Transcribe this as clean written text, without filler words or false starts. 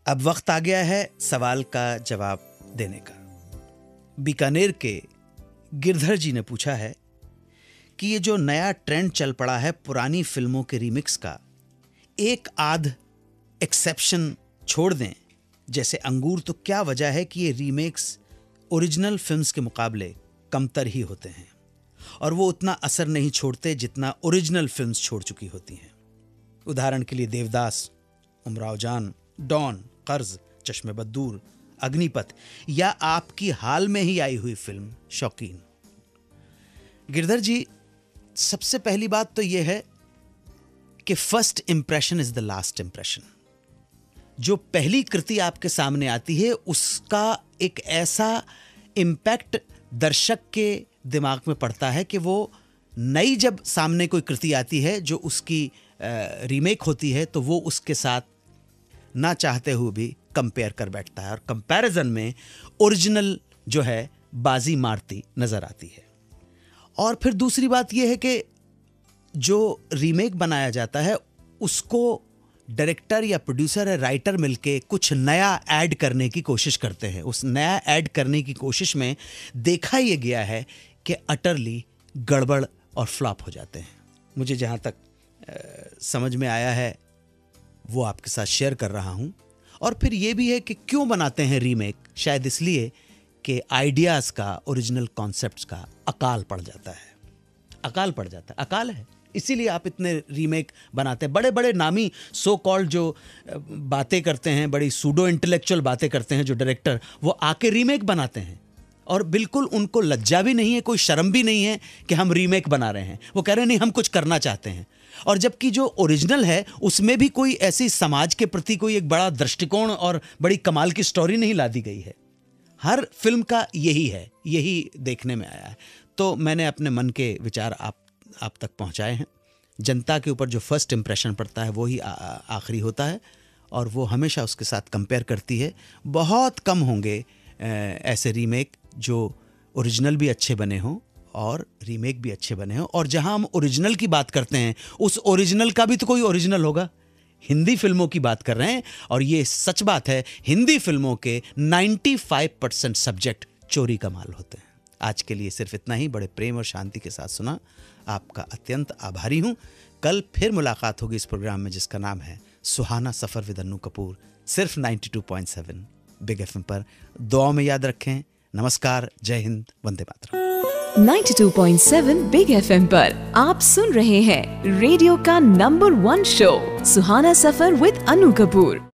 अब वक्त आ गया है सवाल का जवाब देने का। बीकानेर के गिरधर जी ने पूछा है कि ये जो नया ट्रेंड चल पड़ा है पुरानी फिल्मों के रीमिक्स का, एक आध एक्सेप्शन छोड़ दें जैसे अंगूर, तो क्या वजह है कि ये रीमेक्स ओरिजिनल फिल्म्स के मुकाबले कमतर ही होते हैं और वो उतना असर नहीं छोड़ते जितना ओरिजिनल फिल्म्स छोड़ चुकी होती हैं। उदाहरण के लिए देवदास, उमराव जान, डॉन, कर्ज, चश्मे बद्दूर, अग्निपथ या आपकी हाल में ही आई हुई फिल्म शौकीन। गिरधर जी, सबसे पहली बात तो यह है कि first impression is the last impression. जो पहली कृति आपके सामने आती है उसका एक ऐसा इम्पैक्ट दर्शक के दिमाग में पड़ता है कि वो नई जब सामने कोई कृति आती है जो उसकी रीमेक होती है तो वो उसके साथ ना चाहते हुए भी कंपेयर कर बैठता है और कंपैरिजन में ओरिजिनल जो है बाजी मारती नजर आती है। और फिर दूसरी बात यह है कि जो रीमेक बनाया जाता है उसको डायरेक्टर या प्रोड्यूसर या राइटर मिलके कुछ नया ऐड करने की कोशिश करते हैं। उस नया ऐड करने की कोशिश में देखा यह गया है कि अटरली गड़बड़ और फ्लॉप हो जाते हैं। मुझे जहाँ तक समझ में आया है वो आपके साथ शेयर कर रहा हूँ। और फिर ये भी है कि क्यों बनाते हैं रीमेक, शायद इसलिए कि आइडियाज़ का, ओरिजिनल कॉन्सेप्ट्स का अकाल पड़ जाता है। अकाल पड़ जाता है, अकाल है, इसीलिए आप इतने रीमेक बनाते हैं। बड़े बड़े नामी सो कॉल्ड जो बातें करते हैं, बड़ी सूडो इंटेलेक्चुअल बातें करते हैं जो डायरेक्टर, वो आके रीमेक बनाते हैं और बिल्कुल उनको लज्जा भी नहीं है, कोई शर्म भी नहीं है कि हम रीमेक बना रहे हैं। वो कह रहे हैं नहीं, हम कुछ करना चाहते हैं। और जबकि जो ओरिजिनल है उसमें भी कोई ऐसी समाज के प्रति कोई एक बड़ा दृष्टिकोण और बड़ी कमाल की स्टोरी नहीं ला दी गई है। हर फिल्म का यही है, यही देखने में आया है। तो मैंने अपने मन के विचार आप तक पहुंचाए हैं। जनता के ऊपर जो फर्स्ट इंप्रेशन पड़ता है वो ही आखिरी होता है और वो हमेशा उसके साथ कंपेयर करती है। बहुत कम होंगे ऐसे रीमेक जो ओरिजिनल भी अच्छे बने हों और रीमेक भी अच्छे बने हों। और जहां हम ओरिजिनल की बात करते हैं उस ओरिजिनल का भी तो कोई ओरिजिनल होगा। हिंदी फिल्मों की बात कर रहे हैं और ये सच बात है, हिंदी फिल्मों के 95% सब्जेक्ट चोरी का माल होते हैं। आज के लिए सिर्फ इतना ही। बड़े प्रेम और शांति के साथ सुना, आपका अत्यंत आभारी हूं। कल फिर मुलाकात होगी इस प्रोग्राम में जिसका नाम है सुहाना सफर विद अन्नू कपूर, सिर्फ 92.7 बिग एफएम पर। दुआ में याद रखें। नमस्कार, जय हिंद, वंदे मातरम। 92.7 बिग एफएम पर आप सुन रहे हैं रेडियो का number 1 show Suhana suffer with Annu Kapoor.